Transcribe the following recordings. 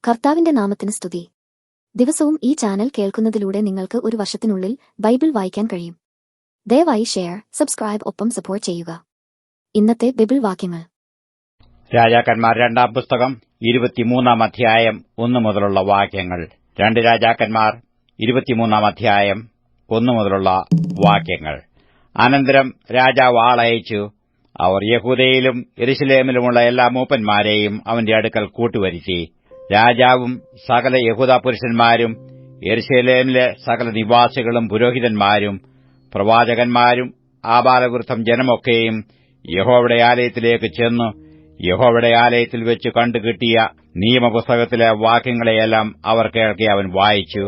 കർത്താവിന്റെ നാമത്തിന് സ്തുതി. ദിവസവും ഈ ചാനൽ കേൾക്കുന്നതിലൂടെ നിങ്ങൾക്ക് ഒരു വർഷത്തിനുള്ളിൽ ബൈബിൾ വായിക്കാൻ കഴിയും. ദയവായി ഷെയർ, സബ്സ്ക്രൈബ് ഒപ്പം സപ്പോർട്ട് ചെയ്യുക. ഇന്നത്തെ ബൈബിൾ വാക്യങ്ങൾ: രാജാക്കന്മാർ 2 പുസ്തകം 23 അധ്യായം 1 മുതലുള്ള വാക്യങ്ങൾ. 2 രാജാക്കന്മാർ 23 അധ്യായം 1 മുതലുള്ള വാക്യങ്ങൾ. അനന്തരം രാജാവ് ആളയച്ചു. അവർ യഹൂദയിലും യെരുശലേമിലുമുള്ള എല്ലാ മൂപ്പന്മാരെയും അവന്റെ അടുക്കൽ കൂട്ടിവരുത്തി. രാജാവും സകല യഹൂദാ പുരുഷന്മാരും യെരുശലേമിലെ സകല നിവാസികളും പുരോഹിതന്മാരും പ്രവാചകന്മാരും ആബാലവൃദ്ധം ജനമൊക്കെയും യഹോവയുടെ ആലയത്തിലേക്ക് ചെന്നു യഹോവയുടെ ആലയത്തിൽ വെച്ച് കണ്ടുകിട്ടിയ നിയമപുസ്തകത്തിലെ വാക്യങ്ങളെയെല്ലാം അവർ കേൾക്കെ അവൻ വായിച്ചു.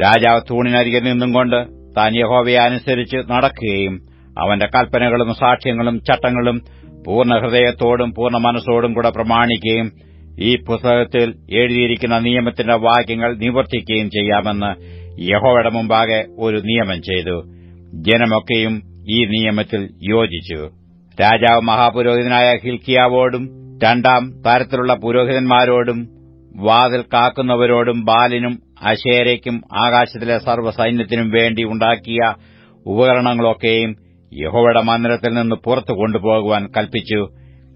രാജാവ് തൂണിനരികെ നിന്നുകൊണ്ട് താൻ യഹോവയെ അനുസരിച്ച് നടക്കുകയും അവന്റെ കൽപ്പനകളും സാക്ഷ്യങ്ങളും ചട്ടങ്ങളും പൂർണ്ണ ഹൃദയത്തോടും പൂർണ്ണ മനസ്സോടും കൂടെ പ്രമാണിക്കുകയും ഈ പുസ്തകത്തിൽ എഴുതിയിരിക്കുന്ന നിയമത്തിന്റെ വാക്യങ്ങൾ നിവർത്തിക്കുകയും ചെയ്യാമെന്ന് യഹോവയുടെ മുമ്പാകെ ഒരു നിയമം ചെയ്തു. ജനമൊക്കെയും ഈ നിയമത്തിൽ യോജിച്ചു. രാജാവ് മഹാപുരോഹിതനായ ഹില്ക്കിയാവോടും 2 തരത്തിലുള്ള പുരോഹിതന്മാരോടും വാതിൽ കാക്കുന്നവരോടും ബാലിനും അശേരയ്ക്കും ആകാശത്തിലെ സർവ്വസൈന്യത്തിനും വേണ്ടി ഉണ്ടാക്കിയ ഉപകരണങ്ങളൊക്കെയും യഹോവയുടെ മന്ദിരത്തിൽ നിന്ന് പുറത്തു കൊണ്ടുപോകുവാൻ കൽപ്പിച്ചു.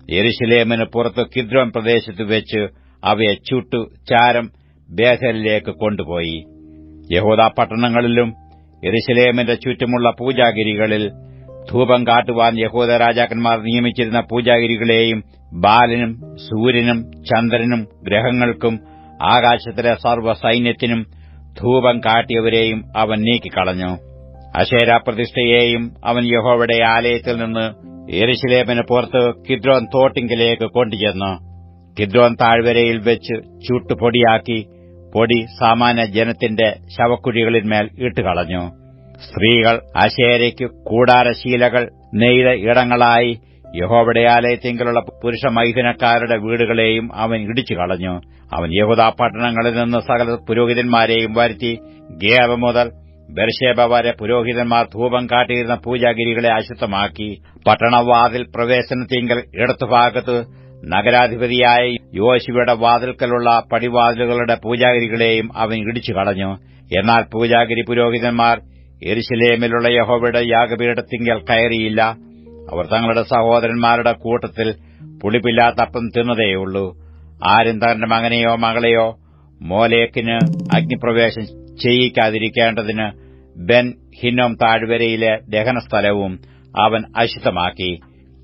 യെരുശലേമിന് പുറത്ത് കിദ്രോൻ പ്രദേശത്ത് വെച്ച് അവയെ ചുട്ടു ചാരം ബേഥേലിലേക്ക് കൊണ്ടുപോയി. യഹൂദാ പട്ടണങ്ങളിലും യെരുശലേമിന്റെ ചുറ്റുമുള്ള പൂജാഗിരികളിൽ ധൂപം കാട്ടുവാൻ യഹൂദ രാജാക്കന്മാർ നിയമിച്ചിരുന്ന പൂജാഗിരികളെയും ബാലിനും സൂര്യനും ചന്ദ്രനും ഗ്രഹങ്ങൾക്കും ആകാശത്തിലെ സർവ്വസൈന്യത്തിനും ധൂപം കാട്ടിയവരെയും അവൻ നീക്കിക്കളഞ്ഞു. അശേരാപ്രതിഷ്ഠയെയും അവൻ യഹോവയുടെ ആലയത്തിൽ നിന്ന് യെരുശലേമിന് പുറത്ത് കിദ്രോൻ തോട്ടിങ്കലേക്ക് കൊണ്ടുചെന്നു കിദ്രോൻ താഴ്വരയിൽ വെച്ച് ചുട്ടുപൊടിയാക്കി പൊടി സാമാന്യ ജനത്തിന്റെ ശവക്കുഴികളിന്മേൽ ഇട്ടുകളഞ്ഞു. സ്ത്രീകൾ അശേരയ്ക്ക് കൂടാരശീലകൾ നെയ്ത ഇടങ്ങളായി യഹോവയുടെ ആലയത്തിങ്കലുള്ള പുരുഷമൈഥുനക്കാരുടെ വീടുകളെയും അവൻ ഇടിച്ചുകളഞ്ഞു. അവൻ യഹൂദാ പട്ടണങ്ങളിൽ നിന്ന് സകല പുരോഹിതന്മാരെയും വരുത്തി ഗേബ മുതൽ ബെർശേബ വരെ പുരോഹിതന്മാർ ധൂപം കാട്ടിയിരുന്ന പൂജാഗിരികളെ അശുദ്ധമാക്കി. പട്ടണവാതിൽ പ്രവേശനത്തിങ്കൽ ഇടത്തുഭാഗത്ത് നഗരാധിപതിയായ യോശുവയുടെ വാതിൽക്കലുള്ള പടിവാതിലുകളുടെ പൂജാഗിരികളെയും അവൻ ഇടിച്ചുകളഞ്ഞു. എന്നാൽ പൂജാഗിരി പുരോഹിതന്മാർ യെരുശലേമിലുള്ള യഹോവയുടെ യാഗപീഠത്തിങ്കൽ കയറിയില്ല. അവർ തങ്ങളുടെ സഹോദരന്മാരുടെ കൂട്ടത്തിൽ പുളിപ്പില്ലാത്തപ്പം തിന്നതേയുള്ളൂ. ആരും തന്റെ മകനെയോ മകളെയോ മോലേക്കിന് അഗ്നിപ്രവേശം ചെയ്യിക്കാതിരിക്കേണ്ടതിന് ബെൻ ഹിന്നോം താഴ്വരയിലെ ദഹനസ്ഥലവും അവൻ അശുദ്ധമാക്കി.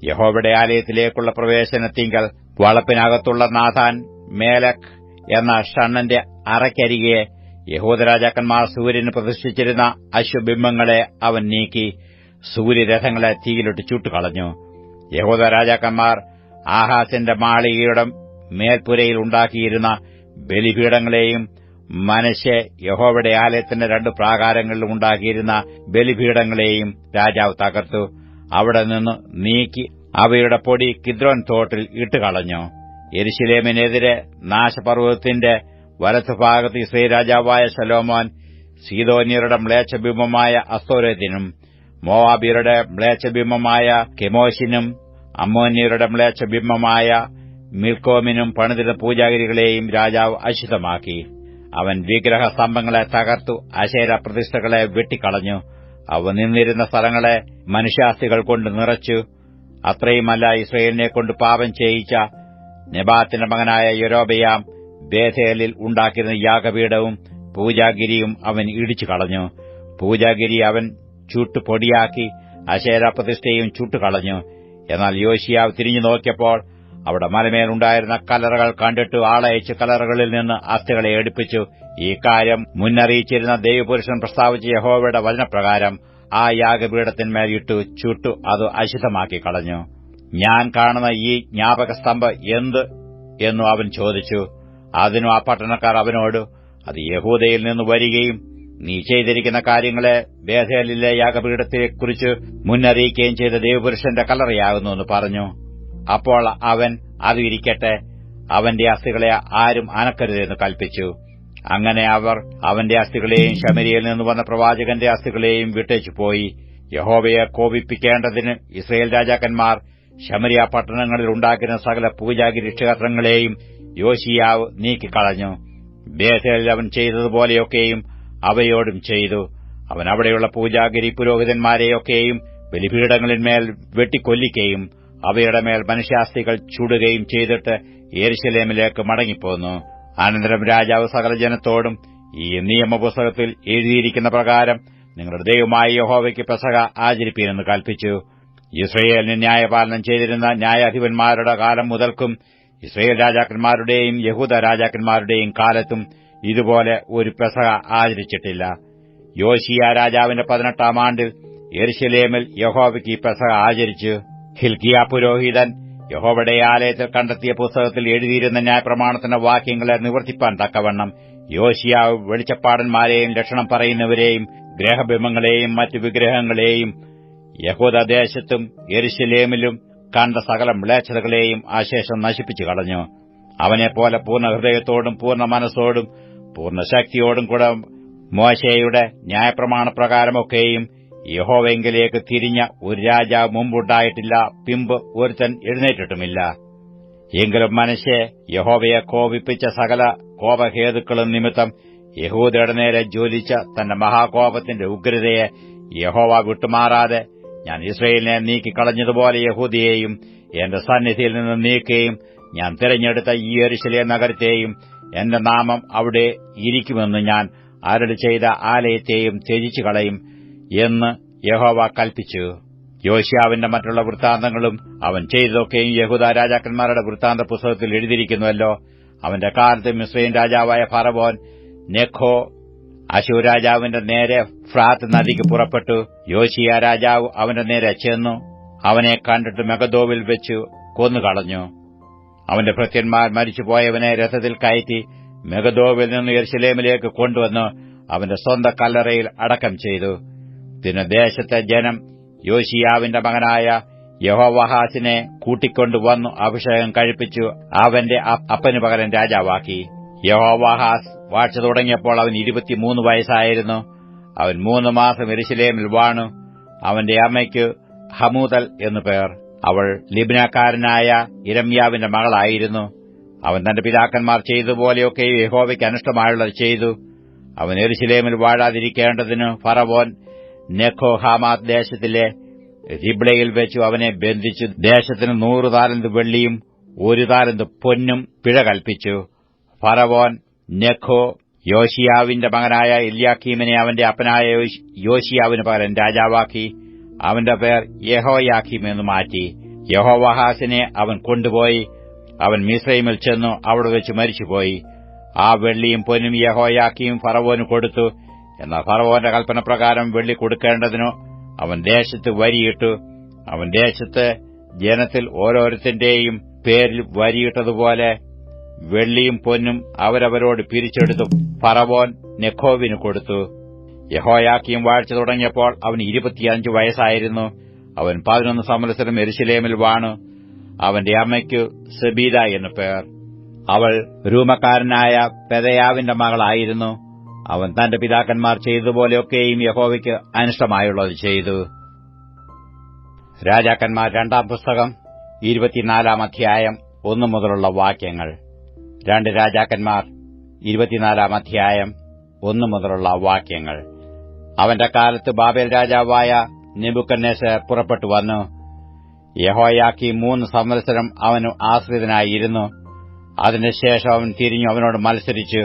യഹോവയുടെ ആലയത്തിലേക്കുള്ള പ്രവേശനത്തിങ്കൽ വളപ്പിനകത്തുള്ള നാഥാൻ മേലക് എന്ന ഷണ്ണന്റെ അറയ്ക്കരികെ യഹൂദരാജാക്കന്മാർ സൂര്യന് പ്രതിഷ്ഠിച്ചിരുന്ന അശ്വബിംബങ്ങളെ അവൻ നീക്കി സൂര്യരഥങ്ങളെ തീയിലിട്ട് ചുട്ടുകളഞ്ഞു. യഹൂദ രാജാക്കന്മാർ ആഹാസിന്റെ മാളികയുടെ മേൽപ്പുരയിൽ ഉണ്ടാക്കിയിരുന്ന ബലിപീഠങ്ങളെയും മനശ്ശെ യഹോവയുടെ ആലയത്തിന്റെ 2 പ്രാകാരങ്ങളിലും ഉണ്ടാക്കിയിരുന്ന ബലിപീഠങ്ങളെയും രാജാവ് തകർത്തു. അവിടെ നിന്ന് നീക്കി അവയുടെ പൊടി കിദ്രോൻ തോട്ടിൽ ഇട്ടുകളഞ്ഞു. യെരുശലേമിനെതിരെ നാശപർവ്വതത്തിന്റെ വലത്തുഭാഗത്ത് ഇസ്രായേൽ രാജാവായ ശലോമോൻ സീദോന്യരുടെ മ്ലേച്ഛബിംബമായ അസ്തോരത്തിനും മോവാബ്യരുടെ മ്ലേച്ഛബിംബമായ കെമോശിനും അമ്മോന്യരുടെ മ്ലേച്ഛബിംബമായ മിൽക്കോമിനും പണിതിരുന്ന പൂജാഗിരികളെയും രാജാവ് അശുദ്ധമാക്കി. അവൻ വിഗ്രഹസ്തംഭങ്ങളെ തകർത്തു അശേര പ്രതിഷ്ഠകളെ വെട്ടിക്കളഞ്ഞു. അവ നിന്നിരുന്ന സ്ഥലങ്ങളെ മനുഷ്യാസ്ഥികൾ കൊണ്ട് നിറച്ചു. അത്രയുമല്ല, ഇസ്രായേലിനെക്കൊണ്ട് പാപം ചെയ്യിച്ച നെബാത്തിന്റെ മകനായ യൊരോബെയാം ബേഥേലിൽ ഉണ്ടാക്കിയിരുന്ന യാഗപീഠവും പൂജാഗിരിയും അവൻ ഇടിച്ചുകളഞ്ഞു. പൂജാഗിരി അവൻ ചുട്ടുപൊടിയാക്കി അശേര പ്രതിഷ്ഠയും ചുട്ടുകളഞ്ഞു. എന്നാൽ യോശിയാവ് തിരിഞ്ഞു നോക്കിയപ്പോൾ അവിടെ മലമേലുണ്ടായിരുന്ന കല്ലറകൾ കണ്ടിട്ട് ആളയച്ച് കല്ലറകളിൽ നിന്ന് അസ്ഥികളെ എടുപ്പിച്ചു. ഈ കാര്യം മുന്നറിയിച്ചിരുന്ന ദൈവപുരുഷൻ പ്രസ്താവിച്ച യഹോവയുടെ വചനപ്രകാരം ആ യാഗപീഠത്തിന്മേൽ ഇട്ടു ചുട്ടു അത് അശുദ്ധമാക്കി കളഞ്ഞു. ഞാൻ കാണുന്ന ഈ ജ്ഞാപകസ്തംഭം എന്ത് എന്നു അവൻ ചോദിച്ചു. അതിനു ആ പട്ടണക്കാർ അവനോട്, അത് യഹൂദയിൽ നിന്ന് വരികയും നീ ചെയ്തിരിക്കുന്ന കാര്യങ്ങളെ ബേഥേലിലെ യാഗപീഠത്തെക്കുറിച്ച് മുന്നറിയിക്കുകയും ചെയ്ത ദൈവപുരുഷന്റെ കല്ലറയാകുന്നുവെന്ന് പറഞ്ഞു. അപ്പോൾ അവൻ, അത് ഇരിക്കട്ടെ, അവന്റെ അസ്ഥികളെ ആരും അനക്കരുതെന്ന് കൽപ്പിച്ചു. അങ്ങനെ അവർ അവന്റെ അസ്ഥികളെയും ശമരിയിൽ നിന്ന് വന്ന പ്രവാചകന്റെ അസ്ഥികളെയും വിട്ടേച്ചു പോയി. യഹോവയെ കോപിപ്പിക്കേണ്ടതിന് ഇസ്രായേൽ രാജാക്കന്മാർ ശമരിയ പട്ടണങ്ങളിൽ ഉണ്ടാക്കിയിരുന്ന സകല പൂജാഗിരി ക്ഷേത്രങ്ങളെയും യോശിയാവ് നീക്കിക്കളഞ്ഞു. ബേഥേലിൽ അവൻ ചെയ്തതുപോലെയൊക്കെയും അവയോടും ചെയ്തു. അവൻ അവിടെയുള്ള പൂജാഗിരി പുരോഹിതന്മാരെയൊക്കെയും ബലിപീഠങ്ങളിന്മേൽ വെട്ടിക്കൊല്ലിക്കുകയും അവയുടെ മേൽ മനുഷ്യാസ്ഥികൾ ചുടുകയും ചെയ്തിട്ട് യെരൂശലേമിലേക്ക് മടങ്ങിപ്പോന്നു. അനന്തരം രാജാവ് സകല ജനത്തോടും, ഈ നിയമപുസ്തകത്തിൽ എഴുതിയിരിക്കുന്ന പ്രകാരം നിങ്ങളുടെ ദൈവമായ യഹോവയ്ക്ക് പെസഹ ആചരിപ്പീനെന്ന് കൽപ്പിച്ചു. യിസ്രായേലിന് ന്യായപാലനം ചെയ്തിരുന്ന ന്യായാധിപന്മാരുടെ കാലം മുതൽക്കും ഇസ്രായേൽ രാജാക്കന്മാരുടെയും യഹൂദ രാജാക്കന്മാരുടെയും കാലത്തും ഇതുപോലെ ഒരു പെസഹ ആചരിച്ചിട്ടില്ല. യോശിയ രാജാവിന്റെ 18-ാം ആണ്ടിൽ യെരൂശലേമിൽ യഹോവയ്ക്ക് ഈ പെസഹ ആചരിച്ചു. ഹില്ക്കിയ പുരോഹിതൻ യഹോവയുടെ ആലയത്തിൽ കണ്ടെത്തിയ പുസ്തകത്തിൽ എഴുതിയിരുന്ന ന്യായപ്രമാണത്തിന്റെ വാക്യങ്ങളെ നിവർത്തിപ്പാൻ തക്കവണ്ണം യോശിയാവ് വെളിച്ചപ്പാടന്മാരെയും ലക്ഷണം പറയുന്നവരെയും ഗ്രഹബിംബങ്ങളെയും മറ്റു വിഗ്രഹങ്ങളെയും യഹൂദദേശത്തും യെരൂശലേമിലും കണ്ട സകല മ്ലേച്ഛതകളെയും അശേഷം നശിപ്പിച്ചു കളഞ്ഞു. അവനെപ്പോലെ പൂർണ്ണ ഹൃദയത്തോടും പൂർണ്ണ മനസ്സോടും പൂർണ്ണ ശക്തിയോടും കൂടെ മോശെയുടെ ന്യായപ്രമാണപ്രകാരമൊക്കെയും യഹോവയെങ്കിലേക്ക് തിരിഞ്ഞ ഒരു രാജാവ് മുമ്പുണ്ടായിട്ടില്ല, പിമ്പ് ഒരുത്തൻ എഴുന്നേറ്റിട്ടുമില്ല. എങ്കിലും മനശ്ശെ യഹോവയെ കോപിപ്പിച്ച സകല കോപഹേതുക്കളും നിമിത്തം യഹൂദയുടെ നേരെ ജ്വലിച്ച തന്റെ മഹാകോപത്തിന്റെ ഉഗ്രതയെ യഹോവ വിട്ടുമാറാതെ, ഞാൻ ഇസ്രായേലിനെ നീക്കിക്കളഞ്ഞതുപോലെ യഹൂദയെയും എന്റെ സന്നിധിയിൽ നിന്ന് നീക്കുകയും ഞാൻ തിരഞ്ഞെടുത്ത ഈ യെരൂശലേം നഗരത്തെയും എന്റെ നാമം അവിടെ ഇരിക്കുമെന്ന് ഞാൻ അരുളി ചെയ്ത ആലയത്തെയും ത്യജിച്ചു കളയും എന്ന് യഹോവ കൽപ്പിച്ചു. യോശിയാവിന്റെ മറ്റുള്ള വൃത്താന്തങ്ങളും അവൻ ചെയ്തതൊക്കെയും യഹൂദ രാജാക്കന്മാരുടെ വൃത്താന്ത പുസ്തകത്തിൽ എഴുതിയിരിക്കുന്നുവല്ലോ. അവന്റെ കാലത്ത് മിസ്രയീം രാജാവായ ഫറവോൻ നെഖോ അശ്ശൂർ രാജാവിന്റെ നേരെ ഫ്രാത്ത് നദിക്ക് പുറപ്പെട്ടു. യോശിയ രാജാവ് അവന്റെ നേരെ ചെന്നു അവനെ കണ്ടിട്ട് മെഗദോവിൽ വെച്ച് കൊന്നുകളഞ്ഞു. അവന്റെ ഭൃത്യന്മാർ മരിച്ചുപോയവനെ രഥത്തിൽ കയറ്റി മെഗദോവിൽ നിന്ന് യെരൂശലേമിലേക്ക് കൊണ്ടുവന്ന് അവന്റെ സ്വന്തം കല്ലറയിൽ അടക്കം ചെയ്തു. പിന്നെ ദേശത്തെ ജനം യോശിയാവിന്റെ മകനായ യഹോവാഹാസിനെ കൂട്ടിക്കൊണ്ടുവന്നു അഭിഷേകം കഴിപ്പിച്ചു അവന്റെ അപ്പന് പകരം രാജാവാക്കി. യഹോവാഹാസ് വാഴ്ച തുടങ്ങിയപ്പോൾ അവൻ 23 വയസ്സായിരുന്നു. അവൻ 3 മാസം യെരൂശലേമിൽ വാണു. അവന്റെ അമ്മയ്ക്ക് ഹമൂതൽ എന്നു പേർ. അവൾ ലിബ്നക്കാരനായ യിരെമ്യാവിന്റെ മകളായിരുന്നു. അവൻ തന്റെ പിതാക്കന്മാർ ചെയ്തതുപോലെയൊക്കെ യഹോവയ്ക്ക് അനിഷ്ടമായുള്ളത് ചെയ്തു. അവൻ യെരൂശലേമിൽ വാഴാതിരിക്കേണ്ടതിന് ഫറവോൻ നെഖോ ഹമാത്ത് ദേശത്തിലെ റിബ്ലയിൽ വെച്ചു അവനെ ബന്ധിച്ചു. ദേശത്തിന് 100 താലന്ത് വെള്ളിയും 1 താലന്ത് പൊന്നും പിഴ കൽപ്പിച്ചു. ഫറവോൻ നെഖോ യോശിയാവിന്റെ മകനായ എല്യാക്കീമിനെ അവന്റെ അപ്പനായ യോശിയാവിന് പകരം രാജാവാക്കി. അവന്റെ പേർ യഹോയാക്കീം എന്ന് മാറ്റി. യഹോവാഹാസിനെ അവൻ കൊണ്ടുപോയി. അവൻ മിസ്രയീമിൽ ചെന്നു അവിടെ വെച്ച് മരിച്ചുപോയി. ആ വെള്ളിയും പൊന്നും യഹോയാക്കീം ഫറവോന് കൊടുത്തു. എന്നാൽ ഫറവോന്റെ കൽപ്പനപ്രകാരം വെള്ളി കൊടുക്കേണ്ടതിനു അവൻ ദേശത്ത് വരിയിട്ടു. അവൻ ദേശത്ത് ജനത്തിൽ ഓരോരുത്തന്റെയും പേരിൽ വരിയിട്ടതുപോലെ വെള്ളിയും പൊന്നും അവരവരോട് പിരിച്ചെടുത്തു ഫറവോൻ നെഖോവിന് കൊടുത്തു. യഹോയാക്കീം വാഴ്ച തുടങ്ങിയപ്പോൾ അവന് 25 വയസ്സായിരുന്നു. അവൻ 11 സംവത്സരം യെരൂശലേമിൽ വാണു. അവന്റെ അമ്മയ്ക്ക് സെബീദ എന്നു പേർ. അവൾ രൂമക്കാരനായ പെദയാവിന്റെ മകളായിരുന്നു. അവൻ തന്റെ പിതാക്കന്മാർ ചെയ്തതുപോലെയൊക്കെയും യഹോവയ്ക്ക് അനിഷ്ടമായുള്ളത് ചെയ്തു. രാജാക്കന്മാർ 2-ാം പുസ്തകം 24-ാം അധ്യായം 1 മുതലുള്ള വാക്യങ്ങൾ. 2 രാജാക്കന്മാർ 24-ാം അധ്യായം 1 മുതലുള്ള വാക്യങ്ങൾ. അവന്റെ കാലത്ത് ബാബേൽ രാജാവായ നെബൂഖദ്നേസർ പുറപ്പെട്ടു വന്നു. യഹോയാക്കീം 3 സംവത്സരം അവന് ആശ്രിതനായിരുന്നു. അതിനുശേഷം അവൻ തിരിഞ്ഞു അവനോട് മത്സരിച്ചു.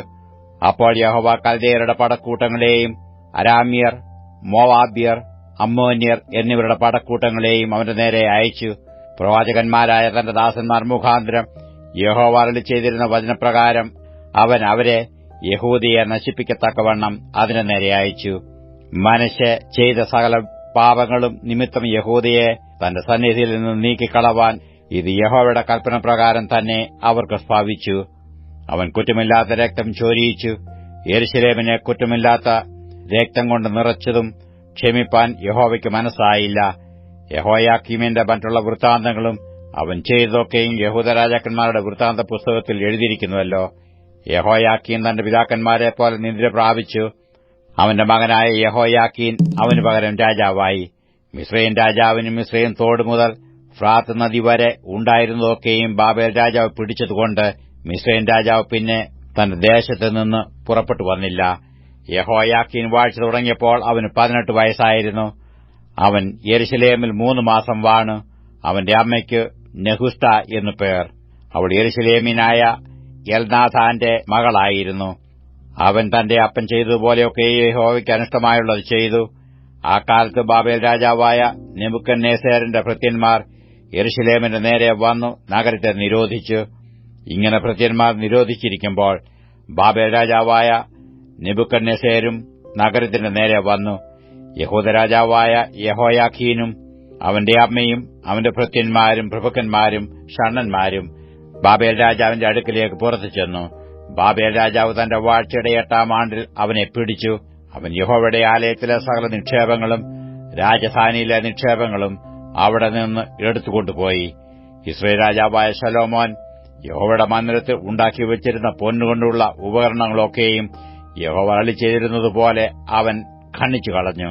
അപ്പോൾ യഹോവ കൽദയരുടെ പടക്കൂട്ടങ്ങളെയും അരാമ്യർ, മോവാബ്യർ, അമ്മോന്യർ എന്നിവരുടെ പടക്കൂട്ടങ്ങളെയും അവന്റെ നേരെ അയച്ചു. പ്രവാചകന്മാരായ തന്റെ ദാസന്മാർ മുഖാന്തരം യഹോവ അരുളി ചെയ്തിരുന്ന വചനപ്രകാരം അവൻ അവരെ യഹൂദയെ നശിപ്പിക്കത്തക്കവണ്ണം അതിന്റെ നേരെ അയച്ചു. മനശ്ശെ ചെയ്ത സകല പാപങ്ങളും നിമിത്തം യഹൂദയെ തന്റെ സന്നിധിയിൽ നിന്ന് നീക്കിക്കളവാൻ ഇത് യഹോവയുടെ കൽപ്പനപ്രകാരം തന്നെ അവർക്ക് ഭവിച്ചു. അവൻ കുറ്റമില്ലാത്ത രക്തം ചൊരിയിച്ചു. യെരൂശലേമിനെ കുറ്റമില്ലാത്ത രക്തം കൊണ്ട് നിറച്ചതും ക്ഷമിപ്പാൻ യഹോവയ്ക്ക് മനസ്സായില്ല. യഹോയാക്കീമിന്റെ മറ്റുള്ള വൃത്താന്തങ്ങളും അവൻ ചെയ്തതൊക്കെയും യഹൂദ രാജാക്കന്മാരുടെ വൃത്താന്ത പുസ്തകത്തിൽ എഴുതിയിരിക്കുന്നുവല്ലോ. യഹോയാക്കീൻ തന്റെ പിതാക്കന്മാരെപ്പോലെ നിദ്ര പ്രാപിച്ചു. അവന്റെ മകനായ യഹോയാക്കീൻ അവന് പകരം രാജാവായി. മിസ്രയീം രാജാവിന് മിസ്രയീം തോട് മുതൽ ഫ്രാത്ത് നദി വരെ ഉണ്ടായിരുന്നതൊക്കെയും ബാബേൽ രാജാവ് പിടിച്ചതുകൊണ്ട് മിസ്രയീം രാജാവ് പിന്നെ തന്റെ ദേശത്ത് നിന്ന് പുറപ്പെട്ടു വന്നില്ല. യെഹോയാക്കീൻ വാഴ്ച തുടങ്ങിയപ്പോൾ അവന് 18 വയസ്സായിരുന്നു. അവൻ യെരുശലേമിൽ 3 മാസം വാണു. അവന്റെ അമ്മയ്ക്ക് നെഹുഷ്ട എന്നു പേർ. അവൾ യെരുശലേമ്യനായ എൽനാഥാന്റെ മകളായിരുന്നു. അവൻ തന്റെ അപ്പൻ ചെയ്തതുപോലെയൊക്കെ യഹോവയ്ക്ക് അനിഷ്ടമായുള്ളത് ചെയ്തു. ആ കാലത്ത് ബാബേൽ രാജാവായ നെബൂഖദ്നേസരിന്റെ ഭൃത്യന്മാർ യെരുശലേമിന്റെ നേരെ വന്നു നഗരത്തെ നിരോധിച്ചു. ഇങ്ങനെ ഭൃത്യന്മാർ നിരോധിച്ചിരിക്കുമ്പോൾ ബാബേൽ രാജാവായ നെബൂഖദ്നേസരും നഗരത്തിന്റെ നേരെ വന്നു. യഹൂദ രാജാവായ യെഹോയാഖീനും അവന്റെ അമ്മയും അവന്റെ ഭൃത്യന്മാരും പ്രഭുക്കന്മാരും ഷണ്ഡന്മാരും ബാബേൽ രാജാവിന്റെ അടുക്കിലേക്ക് പുറത്തു ചെന്നു. ബാബേൽ രാജാവ് തന്റെ വാഴ്ചയുടെ 8-ാം ആണ്ടിൽ അവനെ പിടിച്ചു. അവൻ യഹോവയുടെ ആലയത്തിലെ സകല നിക്ഷേപങ്ങളും രാജധാനിയിലെ നിക്ഷേപങ്ങളും അവിടെ നിന്ന് എടുത്തുകൊണ്ടുപോയി. യിസ്രായേൽ രാജാവായ ശലോമോൻ യഹോവയുടെ മന്ദിരത്തിൽ ഉണ്ടാക്കിവച്ചിരുന്ന പൊന്നുകൊണ്ടുള്ള ഉപകരണങ്ങളൊക്കെയും യഹോവ അരുളിച്ചെയ്തിരുന്നതുപോലെ അവൻ ഖണ്ഡിച്ചു കളഞ്ഞു.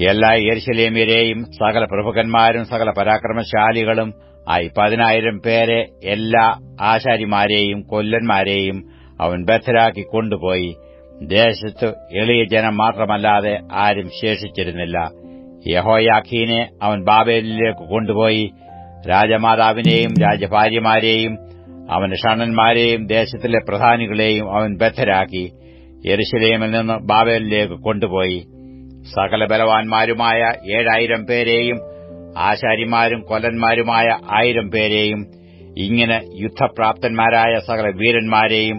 എല്ലാ യെരുശലേമ്യരെയും സകല പ്രഭുക്കന്മാരും സകല പരാക്രമശാലികളും ആയി 10,000 പേരെ എല്ലാ ആശാരിമാരെയും കൊല്ലന്മാരെയും അവൻ ബദ്ധരാക്കി കൊണ്ടുപോയി. ദേശത്ത് എളിയ ജനം മാത്രമല്ലാതെ ആരും ശേഷിച്ചിരുന്നില്ല. യെഹോയാഖീനെ അവൻ ബാബേലിലേക്ക് കൊണ്ടുപോയി. രാജമാതാവിനെയും രാജഭാര്യമാരെയും അവന്റെ ഷണ്ഡന്മാരെയും ദേശത്തിലെ പ്രധാനികളെയും അവൻ ബദ്ധരാക്കി യെരുശലേമിൽ നിന്ന് ബാബേലിലേക്ക് കൊണ്ടുപോയി. സകല ബലവാന്മാരുമായ 7,000 പേരെയും ആശാരിമാരും കൊല്ലന്മാരുമായ 1,000 പേരെയും ഇങ്ങനെ യുദ്ധപ്രാപ്തന്മാരായ സകല വീരന്മാരെയും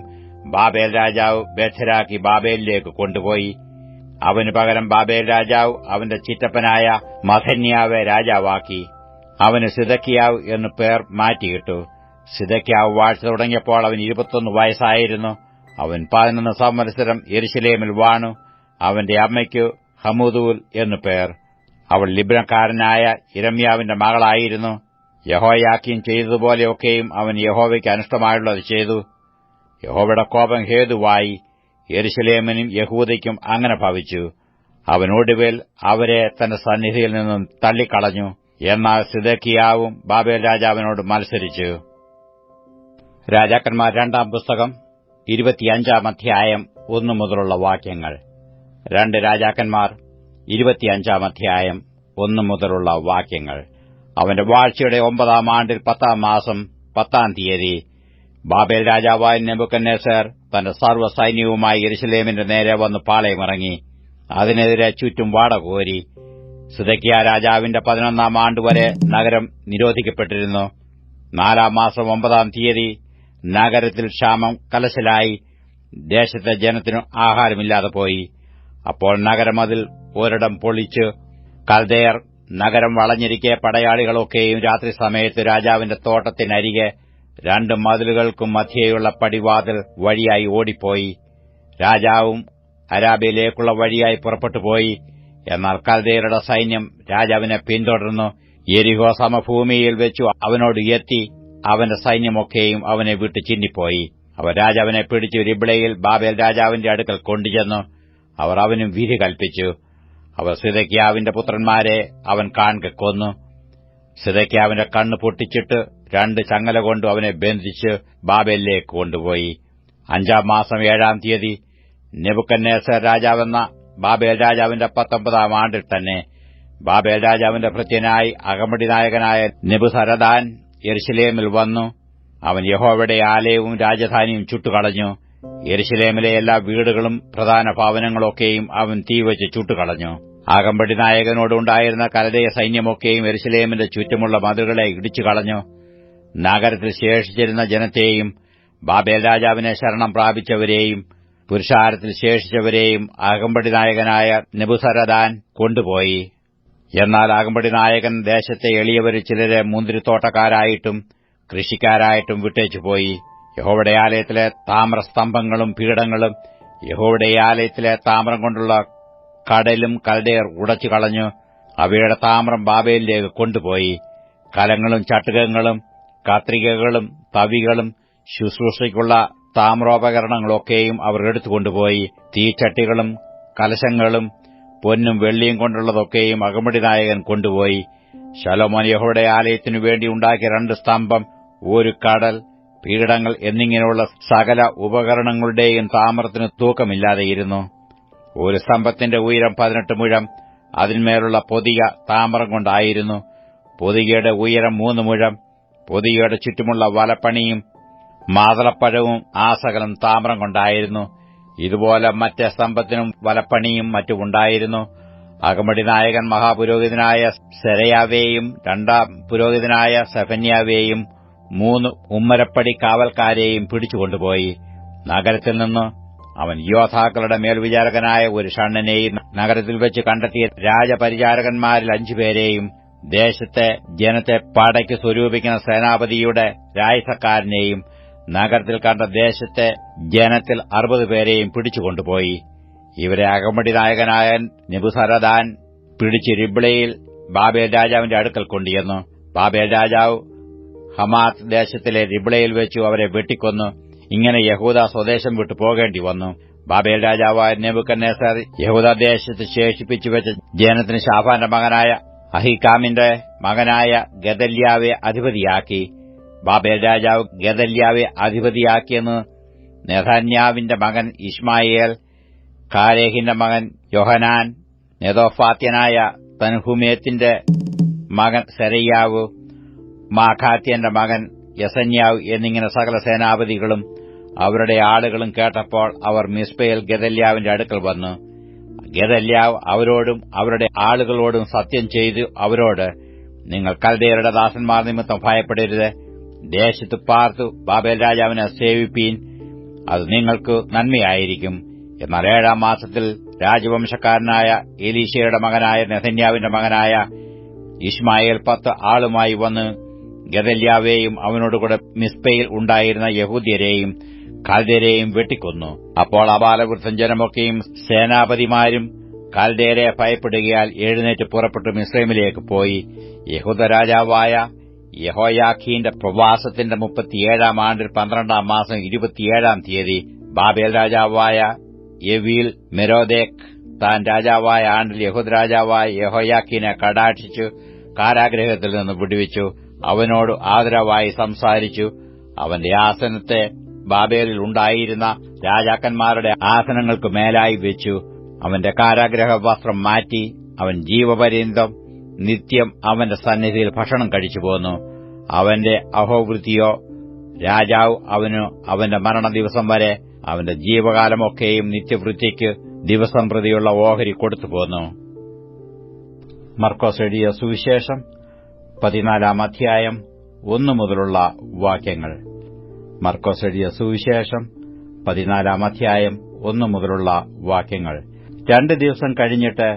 ബാബേൽ രാജാവ് ബദ്ധരാക്കി ബാബേലിലേക്ക് കൊണ്ടുപോയി. അവന് പകരം ബാബേൽ രാജാവ് അവന്റെ ചിറ്റപ്പനായ മഥന്യാവെ രാജാവാക്കി. അവന് സിദക്കിയാവ് എന്നു പേർ മാറ്റിയിട്ടു. സിദക്കിയാവ് വാഴ്ച തുടങ്ങിയപ്പോൾ അവന് 21 വയസ്സായിരുന്നു. അവൻ 11 സംവത്സരം യെരുശലേമിൽ വാണു. അവന്റെ അമ്മയ്ക്ക് ഹമൂദൂൽ എന്നു പേർ. അവൾ ലിബ്നക്കാരനായ യിരെമ്യാവിന്റെ മകളായിരുന്നു. യഹോയാക്കീൻ ചെയ്തതുപോലെയൊക്കെയും അവൻ യഹോവയ്ക്ക് അനിഷ്ടമായുള്ളത് ചെയ്തു. യഹോവയുടെ കോപം ഹേതുവായി യെരുശലേമിനും യഹൂദയ്ക്കും അങ്ങനെ ഭവിച്ചു. അവൻ ഒടുവിൽ അവരെ തന്റെ സന്നിധിയിൽ നിന്നും തള്ളിക്കളഞ്ഞു. എന്നാൽ സിദക്കിയാവും ബാബേൽ രാജാവിനോട് മത്സരിച്ചു. രാജാക്കന്മാർ 2-ാം പുസ്തകം 25-ാം അധ്യായം 1 മുതലുള്ള വാക്യങ്ങൾ. 2 രാജാക്കന്മാർ 25-ാം അധ്യായം 1 മുതലുള്ള വാക്യങ്ങൾ. അവന്റെ വാഴ്ചയുടെ 9-ാം ആണ്ടിൽ 10-ാം മാസം 10-ാം തീയതി ബാബേൽ രാജാവായ നെബൂഖദ്നേസർ തന്റെ സർവ്വസൈന്യവുമായി യെരുശലേമിന്റെ നേരെ വന്ന് പാളയമിറങ്ങി. അതിനെതിരെ ചുറ്റും വാടകോരി. സിദക്കിയാ രാജാവിന്റെ 11-ാം ആണ്ടുവരെ നഗരം നിരോധിക്കപ്പെട്ടിരുന്നു. 4-ാം മാസം 9-ാം തീയതി നഗരത്തിൽ ക്ഷാമം കലശലായി. ദേശത്തെ ജനത്തിനു ആഹാരമില്ലാതെ പോയി. അപ്പോൾ നഗരമതിൽ ഒരിടം പൊളിച്ച് കൽദയർ നഗരം വളഞ്ഞിരിക്കെ പടയാളികളൊക്കെയും രാത്രി സമയത്ത് രാജാവിന്റെ തോട്ടത്തിനരികെ 2 മതിലുകൾക്കും മധ്യേയുള്ള പടിവാതിൽ വഴിയായി ഓടിപ്പോയി. രാജാവും അരാബയിലേക്കുള്ള വഴിയായി പുറപ്പെട്ടുപോയി. എന്നാൽ കൽദയരുടെ സൈന്യം രാജാവിനെ പിന്തുടർന്നു. യെരിഹോ സമഭൂമിയിൽ വെച്ചു അവനോട് എത്തി. അവന്റെ സൈന്യമൊക്കെയും അവനെ വിട്ടു ചിന്നിപ്പോയി. അവർ രാജാവിനെ പിടിച്ചു രിബ്ളയിൽ ബാബേൽ രാജാവിന്റെ അടുക്കൽ കൊണ്ടുചെന്നു. അവർ അവനും വിധി കൽപ്പിച്ചു. അവർ സിദക്കിയാവിന്റെ പുത്രന്മാരെ അവൻ കാൺകെ കൊന്നു. സിദക്കിയാവിന്റെ കണ്ണ് പൊട്ടിച്ചിട്ട് 2 ചങ്ങല കൊണ്ട് അവനെ ബന്ധിച്ച് ബാബേലിലേക്ക് കൊണ്ടുപോയി. 5-ാം മാസം 7-ാം തീയതി നെബൂഖദ്നേസർ രാജാവെന്ന ബാബേൽ രാജാവിന്റെ 19-ാം ആണ്ടിൽ തന്നെ ബാബേൽ രാജാവിന്റെ ഭൃത്യനായി അകമ്പടി നായകനായ നെബൂസരദാൻ യെരുശലേമിൽ വന്നു. അവൻ യഹോവയുടെ ആലയവും രാജധാനിയും ചുട്ടുകളഞ്ഞു. യെരുശലേമിലെ എല്ലാ വീടുകളും പ്രധാന ഭവനങ്ങളൊക്കെയും അവൻ തീവച്ച് ചുട്ടുകളഞ്ഞു. അകമ്പടി നായകനോടുണ്ടായിരുന്ന കൽദയ സൈന്യമൊക്കെയും യെരുശലേമിന്റെ ചുറ്റുമുള്ള മതിലുകളെ ഇടിച്ചുകളഞ്ഞു. നഗരത്തിൽ ശേഷിച്ചിരുന്ന ജനത്തെയും ബാബേൽ രാജാവിനെ ശരണം പ്രാപിച്ചവരെയും പുരുഷാരത്തിൽ ശേഷിച്ചവരെയും അകമ്പടി നായകനായ നെബൂസരദാൻ കൊണ്ടുപോയി. എന്നാൽ അകമ്പടി നായകൻ ദേശത്തെ എളിയവരിൽ ചിലരെ മുന്തിരിത്തോട്ടക്കാരായിട്ടും കൃഷിക്കാരായിട്ടും വിട്ടേച്ചുപോയി. യഹോവയുടെ ആലയത്തിലെ താമ്രസ്തംഭങ്ങളും പീഠങ്ങളും യഹോവയുടെ ആലയത്തിലെ താമ്രം കൊണ്ടുള്ള കടലും കൽദയർ ഉടച്ചുകളഞ്ഞു. അവയുടെ താമ്രം ബാബേലിലേക്ക് കൊണ്ടുപോയി. കലങ്ങളും ചട്ടുകങ്ങളും കത്രികകളും തവികളും ശുശ്രൂഷയ്ക്കുള്ള താമ്രോപകരണങ്ങളൊക്കെയും അവർ എടുത്തുകൊണ്ടുപോയി. തീച്ചട്ടികളും കലശങ്ങളും പൊന്നും വെള്ളിയും കൊണ്ടുള്ളതൊക്കെയും അകമ്പടി നായകൻ കൊണ്ടുപോയി. ശലോമോൻ യഹോവയുടെ ആലയത്തിനു വേണ്ടി ഉണ്ടാക്കിയ 2 സ്തംഭം, 1 കടൽ, പീഠങ്ങൾ എന്നിങ്ങനെയുള്ള സകല ഉപകരണങ്ങളുടെയും താമ്രത്തിന് തൂക്കമില്ലാതെയിരുന്നു. ഒരു സ്തംഭത്തിന്റെ ഉയരം 18 മുഴം, അതിന്മേലുള്ള പൊതിക താമ്രം കൊണ്ടായിരുന്നു. പൊതികയുടെ ഉയരം 3 മുഴം. പൊതികയുടെ ചുറ്റുമുള്ള വലപ്പണിയും മാതളപ്പഴവും ആ സകലം താമ്രം കൊണ്ടായിരുന്നു. ഇതുപോലെ മറ്റേ സ്തംഭത്തിനും വലപ്പണിയും മറ്റുമുണ്ടായിരുന്നു. അകമ്പടി നായകൻ മഹാപുരോഹിതനായ സെരയാവേയും 2-ാം പുരോഹിതനായ സെഫന്യാവേയും 3 ഉമ്മരപ്പടി കാവൽക്കാരെയും പിടിച്ചുകൊണ്ടുപോയി. നഗരത്തിൽ നിന്ന് അവൻ യോദ്ധാക്കളുടെ മേൽവിചാരകനായ ഒരു ഷണ്ഡനെയും നഗരത്തിൽ വെച്ച് കണ്ടെത്തിയ രാജപരിചാരകന്മാരിൽ 5 പേരെയും ദേശത്തെ ജനത്തെ പടയ്ക്ക് സ്വരൂപിക്കുന്ന സേനാപതിയുടെ രായസക്കാരനെയും നഗരത്തിൽ കണ്ട ദേശത്തെ ജനത്തിൽ 60 പേരെയും പിടിച്ചുകൊണ്ടുപോയി. ഇവരെ അകമ്പടി നായകനായ നെബൂസരദാൻ പിടിച്ച് രിബ്ളയിൽ ബാബേൽ രാജാവിന്റെ അടുക്കൽ കൊണ്ടുചെന്നു. ബാബേൽ രാജാവ് ഹമാത്ത് ദേശത്തിലെ രിബ്ളയിൽ വെച്ചു അവരെ വെട്ടിക്കൊന്നു. ഇങ്ങനെ യഹൂദ സ്വദേശം വിട്ടു പോകേണ്ടി വന്നു. ബാബേൽ രാജാവായ നെബൂഖദ്നേസർ യഹൂദദേശത്ത് ശേഷിപ്പിച്ചുവെച്ച ജനത്തിന് ശാഫാന്റെ മകനായ അഹീക്കാമിന്റെ മകനായ ഗദല്യാവെ അധിപതിയാക്കി. ബാബേൽ രാജാവ് ഗദല്യാവെ അധിപതിയാക്കിയെന്ന് നെഥന്യാവിന്റെ മകൻ ഇശ്മായേൽ, കാരേഹിന്റെ മകൻ യോഹനാൻ, നെതോഫാത്യനായ തൻഹുമേത്തിന്റെ മകൻ സെരയ്യാവ്, മാഖാത്യന്റെ മകൻ യസന്യാവ് എന്നിങ്ങനെ സകല സേനാപതികളും അവരുടെ ആളുകളും കേട്ടപ്പോൾ അവർ മിസ്പയിൽ ഗദല്യാവിന്റെ അടുക്കൽ വന്നു. ഗദല്യാവ് അവരോടും അവരുടെ ആളുകളോടും സത്യം ചെയ്തു അവരോട്, നിങ്ങൾ കൽദയരുടെ ദാസന്മാർ നിമിത്തം ഭയപ്പെടരുത്. ദേശത്ത് പാർത്തു ബാബേൽ രാജാവിനെ സേവിപ്പീൻ, അത് നിങ്ങൾക്ക് നന്മയായിരിക്കും. എന്നാൽ 7-ാം മാസത്തിൽ രാജവംശക്കാരനായ എലീശയുടെ മകനായ നെഥന്യാവിന്റെ മകനായ ഇശ്മായേൽ 10 ആളുമായി വന്ന് ഗദല്യാവേയും അവനോടുകൂടെ മിസ്പയിൽ ഉണ്ടായിരുന്ന യഹൂദ്യരെയും കൽദയരെയും വെട്ടിക്കൊന്നു. അപ്പോൾ അബാലവൃദ്ധം ജനമൊക്കെയും സേനാപതിമാരും കൽദയരെ ഭയപ്പെടുകയാൽ എഴുന്നേറ്റ് പുറപ്പെട്ടു മിസ്രൈമിലേക്ക് പോയി. യഹൂദ രാജാവായ യഹോയാഖീന്റെ പ്രവാസത്തിന്റെ 37-ാം ആണ്ടിൽ 12-ാം മാസം 27-ാം തീയതി ബാബേൽ രാജാവായ യെവീൽ മെരോദേക്ക് താൻ രാജാവായ ആണ്ടിൽ യഹൂദ രാജാവായ യഹോയാഖീനെ കടാക്ഷിച്ചു കാരാഗൃഹത്തിൽ നിന്ന് വിടുവിച്ചു. അവനോട് ആദരവായി സംസാരിച്ചു. അവന്റെ ആസനത്തെ ബാബേലിൽ ഉണ്ടായിരുന്ന രാജാക്കന്മാരുടെ ആസനങ്ങൾക്ക് മേലായി വെച്ചു. അവന്റെ കാരാഗ്രഹ വസ്ത്രം മാറ്റി. അവൻ ജീവപര്യന്തം നിത്യം അവന്റെ സന്നിധിയിൽ ഭക്ഷണം കഴിച്ചുപോന്നു. അവന്റെ അഹോവൃത്തിയോ രാജാവ് അവനു അവന്റെ മരണദിവസം വരെ അവന്റെ ജീവകാലമൊക്കെയും നിത്യവൃത്തിക്ക് ദിവസം പ്രതിയുള്ള ഓഹരി കൊടുത്തുപോന്നു. മർക്കോസ് എഴുതിയ സുവിശേഷം 14-ാം അധ്യായം 1 മുതലുള്ള വാക്യങ്ങൾ. മർക്കോസ് എഴുതിയ സുവിശേഷം 14-ാം അധ്യായം 1 മുതലുള്ള വാക്യങ്ങൾ. 2 ദിവസം കഴിഞ്ഞിട്ട്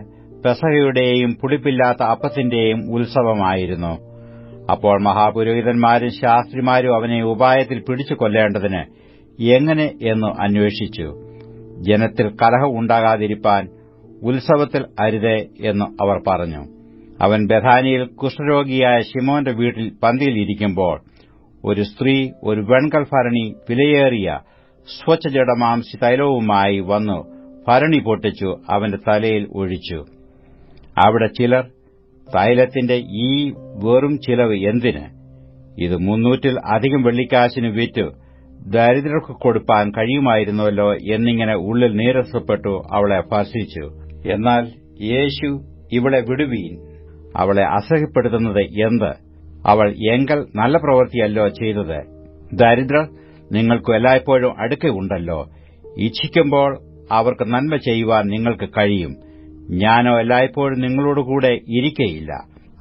പെസഹയുടെയും പുളിപ്പില്ലാത്ത അപ്പത്തിന്റെയും ഉത്സവമായിരുന്നു. അപ്പോൾ മഹാപുരോഹിതന്മാരും ശാസ്ത്രിമാരും അവനെ ഉപായത്തിൽ പിടിച്ചു കൊല്ലേണ്ടതിന് എങ്ങനെ എന്ന് അന്വേഷിച്ചു. ജനത്തിൽ കലഹം ഉണ്ടാകാതിരിപ്പാൻ ഉത്സവത്തിൽ അരുതേ എന്ന് അവർ പറഞ്ഞു. അവൻ ബഥാനിയിൽ കുഷ്ഠരോഗിയായ ശിമോന്റെ വീട്ടിൽ പന്തിയിലിരിക്കുമ്പോൾ ഒരു സ്ത്രീ ഒരു വെൺകൽ ഭരണി വിലയേറിയ സ്വച്ഛജടമാംസി തൈലവുമായി വന്നു ഭരണി പൊട്ടിച്ചു അവന്റെ തലയിൽ ഒഴിച്ചു. അവിടെ ചിലർ, തൈലത്തിന്റെ ഈ വെറും ചിലവ് എന്തിന്? ഇത് 300-ൽ അധികം വെള്ളിക്കാശിന് വിറ്റു ദരിദ്രർക്ക് കൊടുപ്പാൻ കഴിയുമായിരുന്നല്ലോ എന്നിങ്ങനെ ഉള്ളിൽ നീരസപ്പെട്ടു അവളെ ഭർഷിച്ചു. എന്നാൽ യേശു, ഇവളെ വിടുവീൻ, അവളെ അസഹ്യപ്പെടുത്തുന്നത് എന്ത്? അവൾ എങ്കൽ നല്ല പ്രവൃത്തിയല്ലോ ചെയ്തത്. ദരിദ്രർ നിങ്ങൾക്ക് എല്ലായ്പ്പോഴും അടുക്കയുണ്ടല്ലോ. ഇച്ഛിക്കുമ്പോൾ അവർക്ക് നന്മ ചെയ്യുവാൻ നിങ്ങൾക്ക് കഴിയും. ഞാനോ എല്ലായ്പ്പോഴും നിങ്ങളോടുകൂടെ ഇരിക്കയില്ല.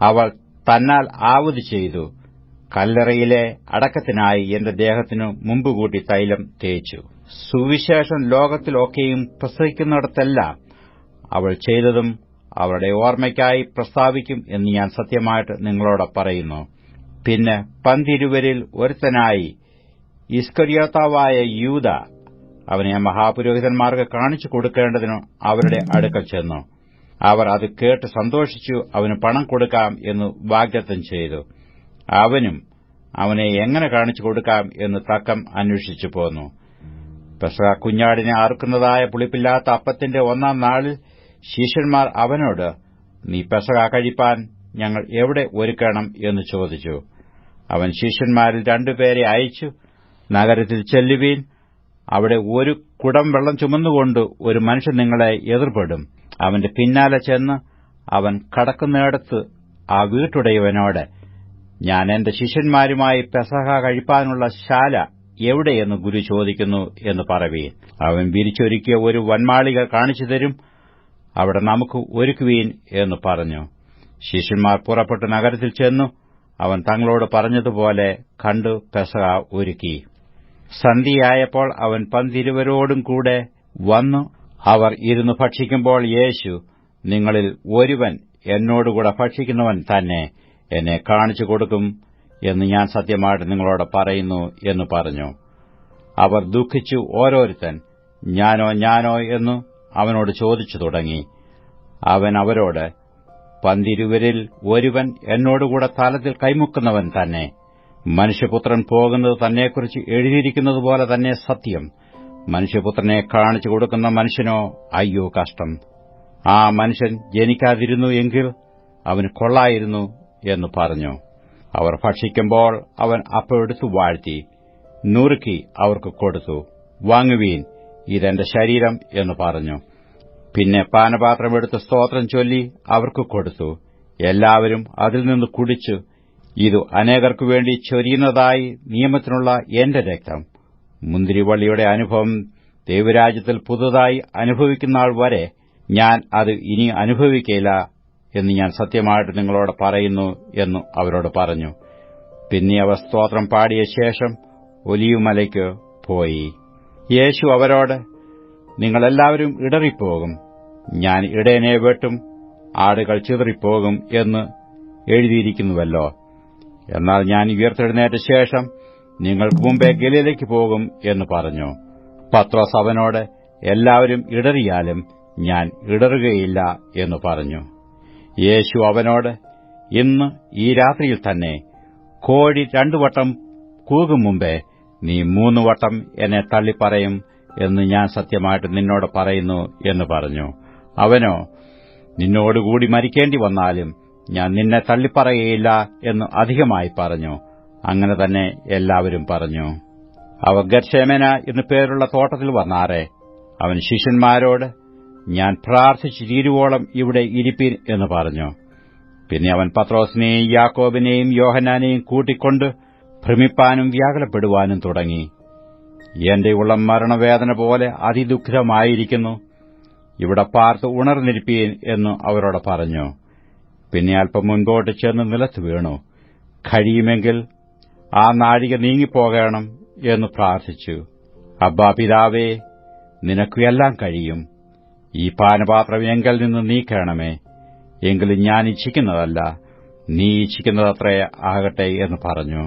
അവൾ തന്നാൽ ആവത് ചെയ്തു. കല്ലറയിലെ അടക്കത്തിനായി എന്റെ ദേഹത്തിനു മുമ്പുകൂട്ടി തൈലം തേച്ചു. സുവിശേഷം ലോകത്തിലൊക്കെയും പ്രസംഗിക്കുന്നിടത്തെല്ലാം അവൾ ചെയ്തതും അവളുടെ ഓർമ്മയ്ക്കായി പ്രസ്താവിക്കും എന്ന് ഞാൻ സത്യമായിട്ട് നിങ്ങളോട് പറയുന്നു. പിന്നെ പന്തിരുവരിൽ ഒരുത്തനായി ഇസ്കര്യോത്താവായ യൂദ അവനെ മഹാപുരോഹിതന്മാർക്ക് കാണിച്ചു കൊടുക്കേണ്ടതിന് അവരുടെ അടുക്കൽ ചെന്നു. അവർ അത് കേട്ട് സന്തോഷിച്ചു അവന് പണം കൊടുക്കാം എന്ന് വാഗ്ദത്തം ചെയ്തു. അവനും അവനെ എങ്ങനെ കാണിച്ചു കൊടുക്കാം എന്ന് തക്കം അന്വേഷിച്ചു പോന്നു. പെസഹ കുഞ്ഞാടിനെ അറുക്കുന്നതായ പുളിപ്പില്ലാത്ത അപ്പത്തിന്റെ 1-ാം നാളിൽ ശിഷ്യന്മാർ അവനോട്, നീ പെസഹ കഴിപ്പാൻ ഞങ്ങൾ എവിടെ ഒരുക്കണം എന്ന് ചോദിച്ചു. അവൻ ശിഷ്യന്മാരിൽ 2 പേരെ അയച്ചു, നഗരത്തിൽ ചെല്ലുവീൻ. അവിടെ ഒരു കുടം വെള്ളം ചുമന്നുകൊണ്ട് ഒരു മനുഷ്യൻ നിങ്ങളെ എതിർപ്പെടും. അവന്റെ പിന്നാലെ ചെന്ന് അവൻ കടക്കുന്നിടത്ത് ആ വീട്ടുടയവനോട്, ഞാൻ എന്റെ ശിഷ്യന്മാരുമായി പെസഹ കഴിപ്പാനുള്ള ശാല എവിടെയെന്ന് ഗുരു ചോദിക്കുന്നു എന്ന് പറവീൻ. അവൻ വിരിച്ചൊരുക്കിയ ഒരു വന്മാളിക കാണിച്ചു തരും. അവിടെ നമുക്ക് ഒരുക്കുവീൻ എന്ന് പറഞ്ഞു. ശിഷ്യന്മാർ പുറപ്പെട്ട് നഗരത്തിൽ ചെന്നു അവൻ തങ്ങളോട് പറഞ്ഞതുപോലെ കണ്ടു പെസഹ ഒരുക്കി. സന്ധ്യയായപ്പോൾ അവൻ പന്തിരുവരോടും കൂടെ വന്നു. അവർ ഇരുന്ന് ഭക്ഷിക്കുമ്പോൾ യേശു, നിങ്ങളിൽ ഒരുവൻ എന്നോടുകൂടെ ഭക്ഷിക്കുന്നവൻ തന്നെ എന്നെ കാണിച്ചു കൊടുക്കും എന്ന് ഞാൻ സത്യമായിട്ട് നിങ്ങളോട് പറയുന്നു എന്ന് പറഞ്ഞു. അവർ ദുഃഖിച്ചു ഓരോരുത്തൻ ഞാനോ എന്ന് അവനോട് ചോദിച്ചു തുടങ്ങി. അവൻ അവരോട്, പന്തിരുവരിൽ ഒരുവൻ എന്നോടുകൂടെ തലത്തിൽ കൈമുക്കുന്നവൻ തന്നെ. മനുഷ്യപുത്രൻ പോകുന്നത് തന്നെക്കുറിച്ച് എഴുതിയിരിക്കുന്നതുപോലെ തന്നെ സത്യം. മനുഷ്യപുത്രനെ കാണിച്ചു കൊടുക്കുന്ന മനുഷ്യനോ അയ്യോ കഷ്ടം. ആ മനുഷ്യൻ ജനിക്കാതിരുന്നു എങ്കിൽ അവന് കൊള്ളായിരുന്നു എന്ന് പറഞ്ഞു. അവർ ഭക്ഷിക്കുമ്പോൾ അവൻ അപ്പം എടുത്തു വാഴ്ത്തി നുറുക്കി അവർക്ക് കൊടുത്തു. വാങ്ങുവീൻ, ഇതെന്റെ ശരീരം എന്ന് പറഞ്ഞു. പിന്നെ പാനപാത്രമെടുത്ത് സ്തോത്രം ചൊല്ലി അവർക്ക് കൊടുത്തു. എല്ലാവരും അതിൽ നിന്ന് കുടിച്ചു. ഇത് അനേകർക്കു വേണ്ടി ചൊരിയുന്നതായി നിയമത്തിനുള്ള എന്റെ രക്തം. മുന്തിരിവള്ളിയുടെ അനുഭവം ദൈവരാജ്യത്തിൽ പുതുതായി അനുഭവിക്കുന്നാൾ വരെ ഞാൻ അത് ഇനി അനുഭവിക്കയില്ല എന്ന് ഞാൻ സത്യമായിട്ട് നിങ്ങളോട് പറയുന്നു എന്ന് അവരോട് പറഞ്ഞു. പിന്നെ അവർ സ്തോത്രം പാടിയ ശേഷം ഒലിവുമലയ്ക്ക് പോയി. യേശു അവരോട്, നിങ്ങളെല്ലാവരും ഇടറിപ്പോകും. ഞാൻ ഇടയനെ വെട്ടും, ആടുകൾ ചിതറിപ്പോകും എന്ന് എഴുതിയിരിക്കുന്നുവല്ലോ. എന്നാൽ ഞാൻ ഉയർത്തെഴുന്നേറ്റ ശേഷം നിങ്ങൾക്ക് മുമ്പേ ഗലീലയ്ക്ക് പോകും എന്ന് പറഞ്ഞു. പത്രോസ് അവനോട്, എല്ലാവരും ഇടറിയാലും ഞാൻ ഇടറുകയില്ല എന്ന് പറഞ്ഞു. യേശു അവനോട്, ഇന്ന് ഈ രാത്രിയിൽ തന്നെ കോഴി 2 വട്ടം കൂകും മുമ്പേ നീ 3 വട്ടം എന്നെ തള്ളിപ്പറയും എന്ന് ഞാൻ സത്യമായിട്ട് നിന്നോട് പറയുന്നു എന്ന് പറഞ്ഞു. അവനോ, നിന്നോടുകൂടി മരിക്കേണ്ടി വന്നാലും ഞാൻ നിന്നെ തള്ളിപ്പറയുകയില്ല എന്ന് അധികമായി പറഞ്ഞു. അങ്ങനെ തന്നെ എല്ലാവരും പറഞ്ഞു. അവർ ഗത്ശേമന എന്നു പേരുള്ള തോട്ടത്തിൽ വന്നാറെ. അവൻ ശിഷ്യന്മാരോട്, ഞാൻ പ്രാർത്ഥിച്ചു തീരുവോളം ഇവിടെ ഇരിപ്പീൻ എന്ന് പറഞ്ഞു. പിന്നെ അവൻ പത്രോസിനെയും യാക്കോബിനെയും യോഹന്നാനെയും കൂട്ടിക്കൊണ്ട് ഭ്രമിപ്പാനും വ്യാകുലപ്പെടുവാനും തുടങ്ങി. എന്റെ ഉള്ളം മരണവേദന പോലെ അതിദുഃഖിതമായിരിക്കുന്നു. ഇവിടെ പാർത്ത് ഉണർന്നിരിപ്പീൻ എന്ന് അവരോട് പറഞ്ഞു. പിന്നെ അല്പം മുൻപോട്ട് ചെന്ന് നിലത്ത് വീണു. കഴിയുമെങ്കിൽ ആ നാഴിക നീങ്ങിപ്പോകണം എന്ന് പ്രാർത്ഥിച്ചു. അബ്ബാ പിതാവേ, നിനക്കു എല്ലാം കഴിയും. ഈ പാനപാത്രം എങ്കിൽ നിന്ന് നീക്കണമേ. എങ്കിലും ഞാൻ ഇച്ഛിക്കുന്നതല്ല, നീ ഇച്ഛിക്കുന്നതത്രേ ആകട്ടെ എന്ന് പറഞ്ഞു.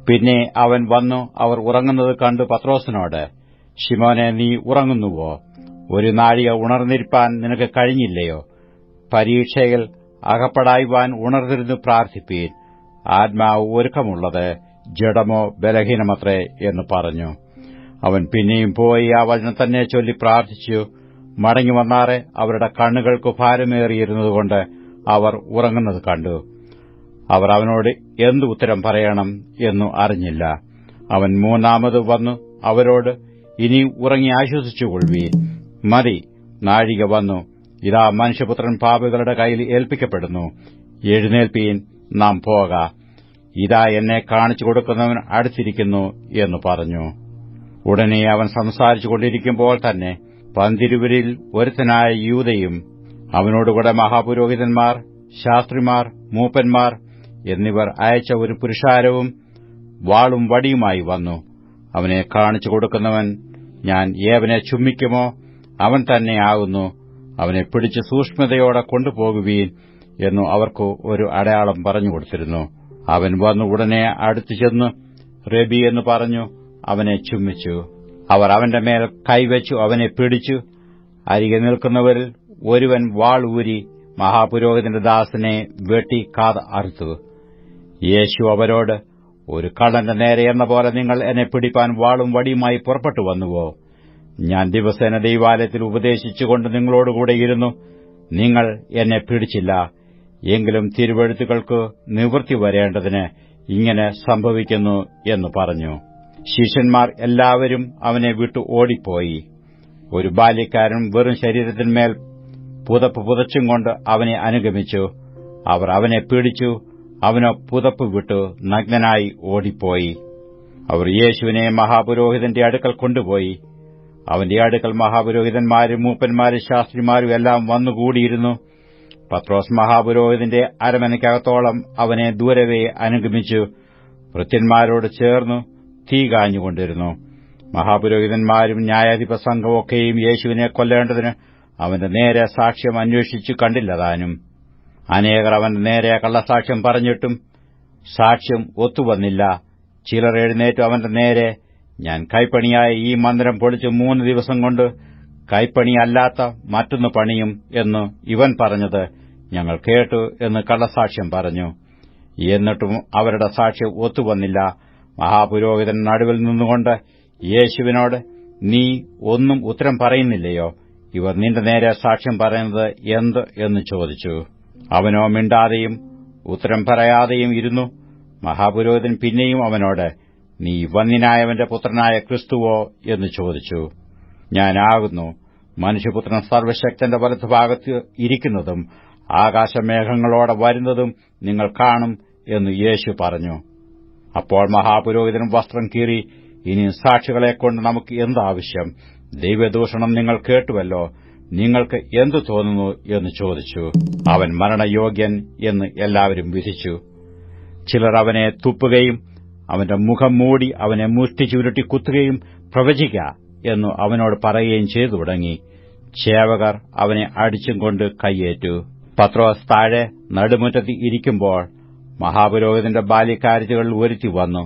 പിന്നെ അവൻ വന്നു അവർ ഉറങ്ങുന്നത് കണ്ടു പത്രോസിനോട്, ശിമോനെ, നീ ഉറങ്ങുന്നുവോ? ഒരു നാഴിക ഉണർന്നിരിപ്പാൻ നിനക്ക് കഴിഞ്ഞില്ലയോ? പരീക്ഷയിൽ അകപ്പെടായ്വാൻ ഉണർന്നിരുന്നു പ്രാർത്ഥിപ്പീൻ. ആത്മാവ് ഒരുക്കമുള്ളത്, ജഡമോ ബലഹീനമത്രേ എന്ന് പറഞ്ഞു. അവൻ പിന്നെയും പോയി ആ വചനം തന്നെ ചൊല്ലി പ്രാർത്ഥിച്ചു. മടങ്ങി വന്നാറെ അവരുടെ കണ്ണുകൾക്ക് ഭാരമേറിയിരുന്നതുകൊണ്ട് അവർ ഉറങ്ങുന്നത് കണ്ടു. അവർ അവനോട് എന്ത് ഉത്തരം പറയണം എന്നു അറിഞ്ഞില്ല. അവൻ 3 വന്നു അവരോട്, ഇനി ഉറങ്ങി ആശ്വസിച്ചുകൊള്ളുവീൻ. മതി, നാഴിക വന്നു. ഇതാ മനുഷ്യപുത്രൻ പാപികളുടെ കയ്യിൽ ഏൽപ്പിക്കപ്പെടുന്നു. എഴുന്നേൽപ്പീൻ, നാം പോക. ഇതാ എന്നെ കാണിച്ചു കൊടുക്കുന്നവൻ അടുത്തിരിക്കുന്നു എന്ന് പറഞ്ഞു. ഉടനെ അവൻ സംസാരിച്ചുകൊണ്ടിരിക്കുമ്പോൾ തന്നെ പന്തിരുവരിൽ ഒരുത്തനായ യൂദയും അവനോടുകൂടെ മഹാപുരോഹിതന്മാർ, ശാസ്ത്രിമാർ, മൂപ്പന്മാർ എന്നിവർ അയച്ച ഒരു പുരുഷാരവും വാളും വടിയുമായി വന്നു. അവനെ കാണിച്ചു കൊടുക്കുന്നവൻ ഞാൻ ഏവനെ ചുംബിക്കുമോ അവൻ തന്നെയാകുന്നു. അവനെ പിടിച്ച് സൂക്ഷ്മതയോടെ കൊണ്ടുപോകുവീൻ എന്നു അവർക്ക് ഒരു അടയാളം പറഞ്ഞുകൊടുത്തിരുന്നു. അവൻ വന്നു ഉടനെ അടുത്തു ചെന്ന് റബി എന്ന് പറഞ്ഞു അവനെ ചുംബിച്ചു. അവർ അവന്റെ മേൽ കൈവച്ചു അവനെ പിടിച്ചു. അരികെ നിൽക്കുന്നവരിൽ ഒരുവൻ വാൾ ഊരി മഹാപുരോഹിതന്റെ ദാസനെ വെട്ടി കാത് അറുത്തു. യേശു അവരോട്, ഒരു കള്ളന്റെ നേരെ എന്ന പോലെ നിങ്ങൾ എന്നെ പിടിപ്പാൻ വാളും വടിയുമായി പുറപ്പെട്ടു വന്നുവോ? ഞാൻ ദിവസേന ദൈവാലയത്തിൽ ഉപദേശിച്ചുകൊണ്ട് നിങ്ങളോടുകൂടെ ഇരുന്നു. നിങ്ങൾ എന്നെ പിടിച്ചില്ല. എങ്കിലും തിരുവെഴുത്തുകൾക്ക് നിവൃത്തി വരേണ്ടതിന് ഇങ്ങനെ സംഭവിക്കുന്നു എന്ന് പറഞ്ഞു. ശിഷ്യന്മാർ എല്ലാവരും അവനെ വിട്ടു ഓടിപ്പോയി. ഒരു ബാല്യക്കാരൻ വെറും ശരീരത്തിന്മേൽ പുതപ്പ് പുതച്ചും കൊണ്ട് അവനെ അനുഗമിച്ചു. അവർ അവനെ പിടിച്ചു. അവനോ പുതപ്പ് വിട്ടു നഗ്നനായി ഓടിപ്പോയി. അവർ യേശുവിനെ മഹാപുരോഹിതന്റെ അടുക്കൽ കൊണ്ടുപോയി. അവന്റെ അടുക്കൽ മഹാപുരോഹിതന്മാരും മൂപ്പന്മാരും ശാസ്ത്രിമാരും എല്ലാം വന്നുകൂടിയിരുന്നു. പത്രോസ് മഹാപുരോഹിതന്റെ അരമനയ്ക്കകത്തോളം അവനെ ദൂരവേ അനുഗമിച്ചു. ഭൃത്യന്മാരോട് ചേർന്നു തീ കാഞ്ഞുകൊണ്ടിരുന്നു. മഹാപുരോഹിതന്മാരും ന്യായാധിപ സംഘമൊക്കെയും യേശുവിനെ കൊല്ലേണ്ടതിന് അവന്റെ നേരെ സാക്ഷ്യം അന്വേഷിച്ചു കണ്ടില്ലതാനും. അനേകർ അവന്റെ നേരെ കള്ളസാക്ഷ്യം പറഞ്ഞിട്ടും സാക്ഷ്യം ഒത്തുവന്നില്ല. ചിലർ എഴുന്നേറ്റ് അവന്റെ നേരെ, ഞാൻ കൈപ്പണിയായ ഈ മന്ദിരം പൊളിച്ച് 3 ദിവസം കൊണ്ട് കൈപ്പണിയല്ലാത്ത മറ്റൊന്ന് പണിയും എന്ന് ഇവൻ പറഞ്ഞത് ഞങ്ങൾ കേട്ടു എന്ന് കള്ളസാക്ഷ്യം പറഞ്ഞു. എന്നിട്ടും അവരുടെ സാക്ഷ്യം ഒത്തുവന്നില്ല. മഹാപുരോഹിതൻ നടുവിൽ നിന്നുകൊണ്ട് യേശുവിനോട്, നീ ഒന്നും ഉത്തരം പറയുന്നില്ലയോ? ഇവർ നിന്റെ നേരെ സാക്ഷ്യം പറയുന്നത് എന്ത് എന്ന് ചോദിച്ചു. അവനോ മിണ്ടാതെയും ഉത്തരം പറയാതെയും ഇരുന്നു. മഹാപുരോഹിതൻ പിന്നെയും അവനോട്, നീ വന്യനായവന്റെ പുത്രനായ ക്രിസ്തുവോ എന്ന് ചോദിച്ചു. ഞാനാകുന്നു. മനുഷ്യപുത്രൻ സർവശക്തന്റെ വലത്തുഭാഗത്ത് ഇരിക്കുന്നതും ആകാശമേഘങ്ങളോടെ വരുന്നതും നിങ്ങൾ കാണും എന്ന് യേശു പറഞ്ഞു. അപ്പോൾ മഹാപുരോഹിതൻ വസ്ത്രം കീറി, ഇനി സാക്ഷികളെക്കൊണ്ട് നമുക്ക് എന്താവശ്യം? ദൈവദൂഷണം നിങ്ങൾ കേട്ടുവല്ലോ. നിങ്ങൾക്ക് എന്തു തോന്നുന്നു എന്ന് ചോദിച്ചു. അവൻ മരണയോഗ്യൻ എന്ന് എല്ലാവരും വിധിച്ചു. ചിലർ അവനെ തുപ്പുകയും അവന്റെ മുഖം മൂടി അവനെ മുഷ്ടി ചുരുട്ടി കുത്തുകയും പ്രവചിക്ക എന്നു അവനോട് പറയുകയും ചെയ്തു തുടങ്ങി. ചേവകർ അവനെ അടിച്ചും കൊണ്ട് കൈയേറ്റു. പത്രോസ് താഴെ നടുമുറ്റത്ത് ഇരിക്കുമ്പോൾ മഹാപുരോഹിതന്റെ ബാല്യക്കാരത്തികളിൽ ഒരുത്തി വന്നു.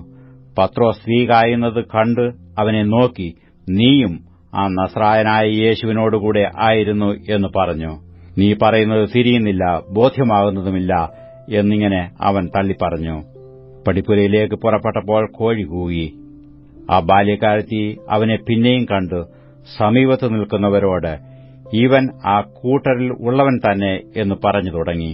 പത്രോസ് തീ കായുന്നത് കണ്ട് അവനെ നോക്കി, നീയും ആ നസ്രായനായ യേശുവിനോടുകൂടെ ആയിരുന്നു എന്ന് പറഞ്ഞു. നീ പറയുന്നത് തിരിയുന്നില്ല, ബോധ്യമാകുന്നതുമില്ല എന്നിങ്ങനെ അവൻ തള്ളിപ്പറഞ്ഞു. പടിപ്പുരയിലേക്ക് പുറപ്പെട്ടപ്പോൾ കോഴി കൂകി. ആ ബാല്യക്കാരത്തി അവനെ പിന്നെയും കണ്ടു സമീപത്ത് നിൽക്കുന്നവരോട്, ഇവൻ ആ കൂട്ടരിൽ ഉള്ളവൻ തന്നെ എന്ന് പറഞ്ഞു തുടങ്ങി.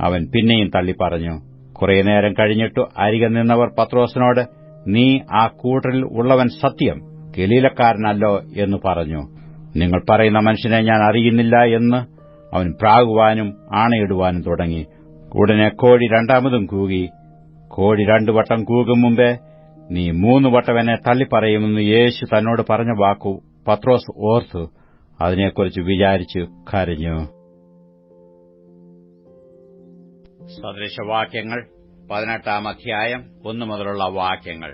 അവൻ പിന്നെയും തള്ളിപ്പറഞ്ഞു. കുറെ നേരം കഴിഞ്ഞിട്ടു അരികെ നിന്നവർ പത്രോസിനോട്, നീ ആ കൂട്ടരിൽ ഉള്ളവൻ സത്യം ഗലീലക്കാരനല്ലോ എന്ന് പറഞ്ഞു. നിങ്ങൾ പറയുന്ന മനുഷ്യനെ ഞാൻ അറിയുന്നില്ല എന്ന് അവൻ പ്രാകുവാനും ആണയിടുവാനും തുടങ്ങി. ഉടനെ കോഴി രണ്ടാമതും കൂകി. കോഴി 2 വട്ടം കൂകും മുമ്പേ നീ 3 വട്ടം എന്നെ തള്ളിപ്പറയുമെന്ന് യേശു തന്നോട് പറഞ്ഞ വാക്കു പത്രോസ് ഓർത്തു. അതിനെക്കുറിച്ച് വിചാരിച്ചു കരഞ്ഞു. സദൃശവാക്യങ്ങൾ 18-ാം അധ്യായം 1 മുതലുള്ള വാക്യങ്ങൾ.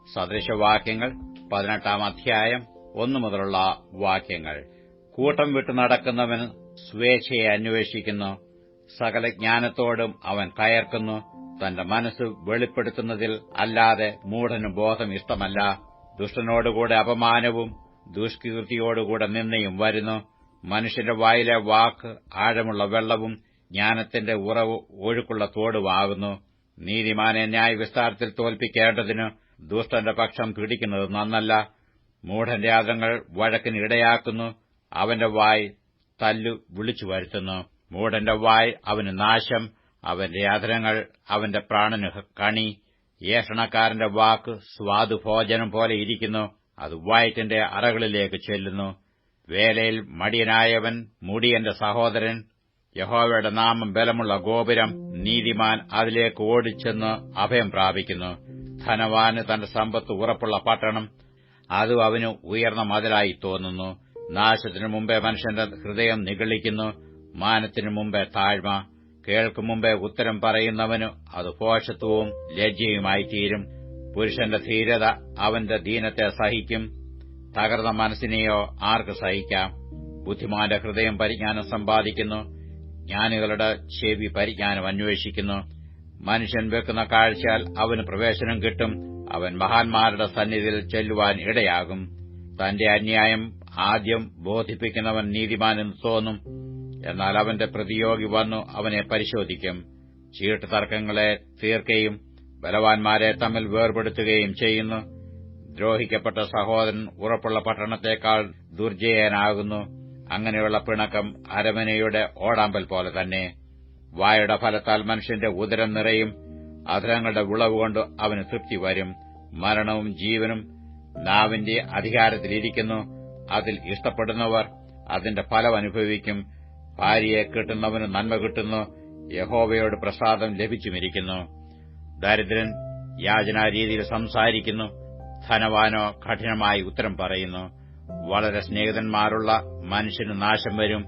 സദൃശവാക്യങ്ങൾ 18-ാം അധ്യായം 1 മുതലുള്ള വാക്യങ്ങൾ. കൂട്ടം വിട്ടു നടക്കുന്നവൻ സ്വേച്ഛയെ അന്വേഷിക്കുന്നു. സകല ജ്ഞാനത്തോടും അവൻ കയർക്കുന്നു. തന്റെ മനസ്സ് വെളിപ്പെടുത്തുന്നതിൽ അല്ലാതെ മൂഢന് ബോധം ഇഷ്ടമല്ല. ദുഷ്ടനോടുകൂടെ അപമാനവും ദുഷ്കീർത്തിയോടുകൂടെ നിന്ദയും വരുന്നു. മനുഷ്യന്റെ വായിലെ വാക്ക് ആഴമുള്ള വെള്ളവും ജ്ഞാനത്തിന്റെ ഉറവ് ഒഴുക്കുള്ള തോടുമാകുന്നു. നീതിമാനെ ന്യായവിസ്താരത്തിൽ തോൽപ്പിക്കേണ്ടതിന് ദുഷ്ടന്റെ പക്ഷം പിടിക്കുന്നത് നന്നല്ല. മൂഢന്റെ അധരങ്ങൾ വഴക്കിന് ഇടയാക്കുന്നു. അവന്റെ വായ് തല്ലു വിളിച്ചു വരുത്തുന്നു. മൂഢന്റെ വായ് അവന് നാശം, അവന്റെ അധരങ്ങൾ അവന്റെ പ്രാണന് കണി. ഏഷണക്കാരന്റെ വാക്ക് സ്വാദുഭോജനം പോലെ ഇരിക്കുന്നു, അത് വയറ്റിന്റെ അറകളിലേക്ക് ചെല്ലുന്നു. വേലയിൽ മടിയനായവൻ മുടിയന്റെ സഹോദരൻ. യഹോവയുടെ നാമം ബലമുള്ള ഗോപുരം, നീതിമാൻ അതിലേക്ക് ഓടിച്ചെന്ന് അഭയം പ്രാപിക്കുന്നു. ധനവാന് തന്റെ സമ്പത്ത് ഉറപ്പുള്ള പട്ടണം, അതും അവന് ഉയർന്ന മതിലായി തോന്നുന്നു. നാശത്തിനു മുമ്പേ മനുഷ്യന്റെ ഹൃദയം നിഗളിക്കുന്നു, മാനത്തിനു മുമ്പേ താഴ്മ. കേൾക്കും മുമ്പേ ഉത്തരം പറയുന്നവന് അത് ഭോഷത്വവും ലജ്ജയുമായിത്തീരും. പുരുഷന്റെ ധീരത അവന്റെ ദീനത്തെ സഹിക്കും, തകർന്ന മനസ്സിനെയോ ആർക്ക് സഹിക്കാം? ബുദ്ധിമാന്റെ ഹൃദയം പരിജ്ഞാനം സമ്പാദിക്കുന്നു, ജ്ഞാനികളുടെ ചെവി പരിജ്ഞാനം അന്വേഷിക്കുന്നു. മനുഷ്യൻ വെക്കുന്ന കാഴ്ചയാൽ അവന് പ്രവേശനം കിട്ടും, അവൻ മഹാന്മാരുടെ സന്നിധിയിൽ ചെല്ലുവാൻ ഇടയാകും. തന്റെ അന്യായം ആദ്യം ബോധിപ്പിക്കുന്നവൻ നീതിമാനെന്ന് തോന്നും, എന്നാൽ അവന്റെ പ്രതിയോഗി വന്നു അവനെ പരിശോധിക്കും. ചീട്ട് തർക്കങ്ങളെ തീർക്കുകയും ബലവാന്മാരെ തമ്മിൽ വേർപെടുത്തുകയും ചെയ്യുന്നു. ദ്രോഹിക്കപ്പെട്ട സഹോദരൻ ഉറപ്പുള്ള പട്ടണത്തേക്കാൾ ദുർജയനാകുന്നു. അങ്ങനെയുള്ള പിണക്കം അരമനയുടെ ഓടാമ്പൽ പോലെ തന്നെ. വായുടെ ഫലത്താൽ മനുഷ്യന്റെ ഉദരം നിറയും, അധരങ്ങളുടെ വിളവുകൊണ്ട് അവന് തൃപ്തി വരും. മരണവും ജീവനും നാവിന്റെ അധികാരത്തിലിരിക്കുന്നു. അതിൽ ഇഷ്ടപ്പെടുന്നവർ അതിന്റെ ഫലം അനുഭവിക്കും. ഭാര്യയെ കിട്ടുന്നവന് നന്മ കിട്ടുന്നു, യഹോവയോട് പ്രസാദം ലഭിച്ചുമിരിക്കുന്നു. ദരിദ്രൻ യാചനാരീതിയിൽ സംസാരിക്കുന്നു, ധനവാനോ കഠിനമായി ഉത്തരം പറയുന്നു. വളരെ സ്നേഹിതന്മാരുള്ള മനുഷ്യന് നാശം വരും,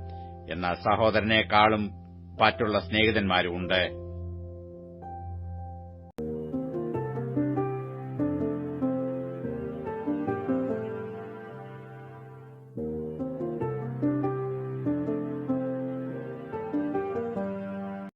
എന്നാൽ സഹോദരനേക്കാളും പറ്റുള്ള സ്നേഹിതന്മാരുമുണ്ട്.